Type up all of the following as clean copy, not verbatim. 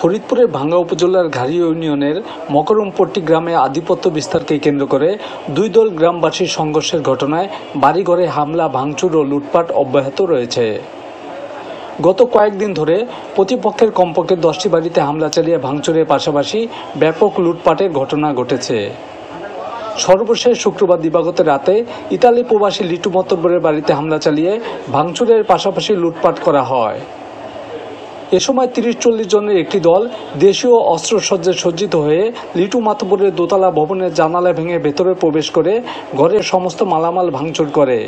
ফরিদপুরের ভাঙ্গা উপজেলার ঘাড়ি ইউনিয়নের মকরমপট্টি গ্রামে আধিপত্য বিস্তারকে কেন্দ্র করে দুই দল গ্রামবাসীর সংঘর্ষের ঘটনায় বাড়িঘরে হামলা, ভাঙচুর ও লুটপাট অব্যাহত রয়েছে। গত কয়েকদিন ধরে প্রতিপক্ষের কমপক্ষে 10টি বাড়িতে হামলা চালিয়ে ভাঙচুরের পাশাপাশি ব্যাপক লুটপাটের ঘটনা ঘটেছে। সর্বশেষ শুক্রবার দিবাগত রাতে ইতালি প্রবাসী লিটু মতব্বরের বাড়িতে হামলা চালিয়ে ভাঙচুরের পাশাপাশি লুটপাট করা হয়। এ সময় 30-40 জনের একটি দল দেশীয় অস্ত্রসজ্জায় সজ্জিত হয়ে লিটু মাতব্বরের দোতলা ভবনের জানালা ভেঙে ভেতরে প্রবেশ করে ঘরের সমস্ত মালামাল ভাঙচুর করে।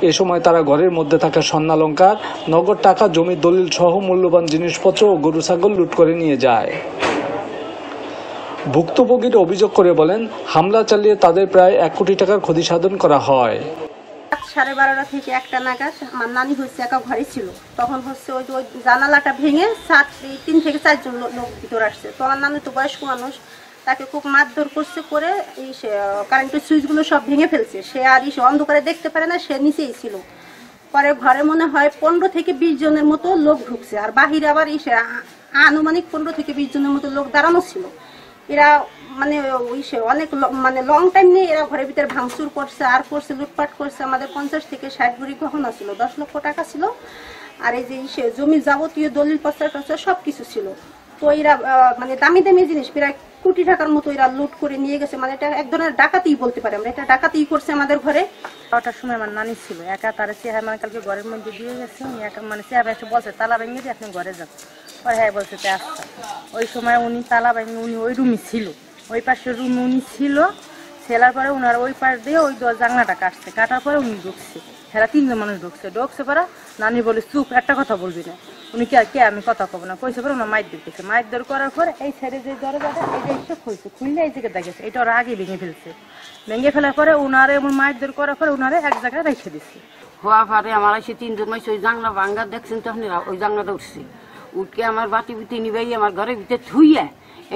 এ সময় তারা ঘরের মধ্যে থাকা স্বর্ণালংকার, নগদ টাকা, জমির দলিল সহ মূল্যবান জিনিসপত্র ও গরু ছাগল লুট করে নিয়ে যায়। ভুক্তভোগীরা অভিযোগ করে বলেন, হামলা চালিয়ে তাদের প্রায় 1 কোটি টাকার ক্ষতি সাধন করা হয়। 12:30 থেকে 1টা নাগাদ আমার নানি হচ্ছে একা ঘরে ছিল। তখন হচ্ছে ওই জানালাটা ভেঙে 3 থেকে 4 জন লোক ভিতরে আসছে। তো আমার নানি তো বয়স্ক মানুষ, তাকে খুব মারধর করছে, করে এই কারেন্টের সুইচগুলো সব ভেঙে ফেলছে। সে আর অন্ধকারে দেখতে পারে না, সে নিচেই ছিল। পরে ঘরে মনে হয় 15 থেকে 20 জনের মতো লোক ঢুকছে, আর বাহিরে আবার আনুমানিক 15 থেকে 20 জনের মতো লোক দাঁড়ানো ছিল। এরা মানে অনেক লং টাইম নিয়ে এরা ঘরের ভিতরে ভাঙচুর করছে আর করছে, লুটপাট করছে। আমাদের 50 থেকে 60 ভরি গহনা ছিল, 10 লক্ষ টাকা ছিল, আর এই যে জমির যাবতীয় দলিল পত্র সব কিছু ছিল। তো এরা মানে দামি দামি জিনিস প্রায় কোটি টাকার মতো এরা লুট করে নিয়ে গেছে। মানে এটা এক ধরনের ডাকাতি বলতে পারি আমরা, এটা ডাকাতি করছে আমাদের ঘরে। 6টার সময় আমার নানি ছিল একা, তার চেহারা মানে কালকে ঘরের মধ্যে দিয়ে গেছে। উনি একা মানে চেহারা এসে বলছে তালা ভেঙে দিয়ে আপনি ঘরে যান। পরে হ্যাঁ বলছে আসছে। ওই সময় উনি তালা ভেঙে উনি ওই রুমে ছিল, ওই পাশের রুমে উনি ছিল। ছেলার পরে ওনার ওই পাশ দিয়ে ওই জানলাটা কাটছে, কাটার পরে উনি ঢুকছে। হেরা 3 জন মানুষ ঢুকছে পরে নানি বলে চুপ, একটা কথা বলবি না। উনি কে আমি কথা কব না কইছে, পরে ওনার মাইর করার পরে এই সাইডে যে দরজাটা এটা এসে খুলছে, খুললে এই জায়গায় দেখেছে এটা ওরা আগে ভেঙে ফেলছে। ভেঙে ফেলার পরে ওনারে এমন মাইর করার পরে ওনারে এক জায়গায় রেখে দিচ্ছে। হওয়া পরে আমার এসে 3 জন মাইছে ওই জানলা ভাঙ্গা দেখছেন, তখন ওই জানলাটা উঠছে, উঠকে আমার বাটি বুটি নিবাই আমার ঘরের ভিতরে থুইয়া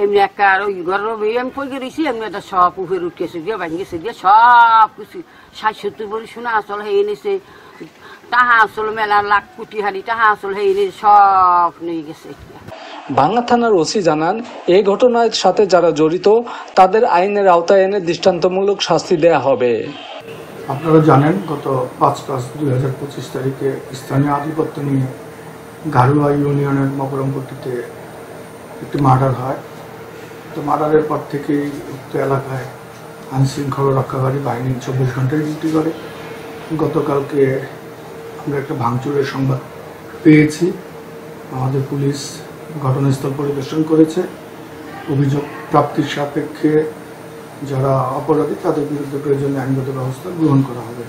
এমনি একটা আর ওই ঘরের আমি পড়ে রয়েছি, এমনি একটা সব উপরে উঠেছে দিয়ে ভাঙিয়েছে দিয়ে সব কিছু 60-70 ভরি সোনা আসল হয়ে এনেছে, টাহা আসল মেলা লাখ কোটি হারি টাহা আসল হয়ে এনে সব নিয়ে গেছে। ভাঙ্গা থানার ওসি জানান, এই ঘটনার সাথে যারা জড়িত তাদের আইনের আওতায় এনে দৃষ্টান্তমূলক শাস্তি দেয়া হবে। আপনারা জানেন, গত 5/5/2025 তারিখে স্থানীয় আধিপত্য নিয়ে ঘাড়ুয়া ইউনিয়নের মকরমপট্টিতে একটি মার্ডার হয়। তো মার্ডারের পর থেকেই উক্ত এলাকায় আইনশৃঙ্খলা রক্ষাকারী বাহিনী 24 ঘন্টায় ডিউটি করে। গতকালকে আমরা একটা ভাঙচুরের সংবাদ পেয়েছি। আমাদের পুলিশ ঘটনাস্থল পরিদর্শন করেছে। অভিযোগ প্রাপ্তির সাপেক্ষে যারা অপরাধী তাদের বিরুদ্ধে প্রয়োজনীয় আইনগত ব্যবস্থা গ্রহণ করা হবে।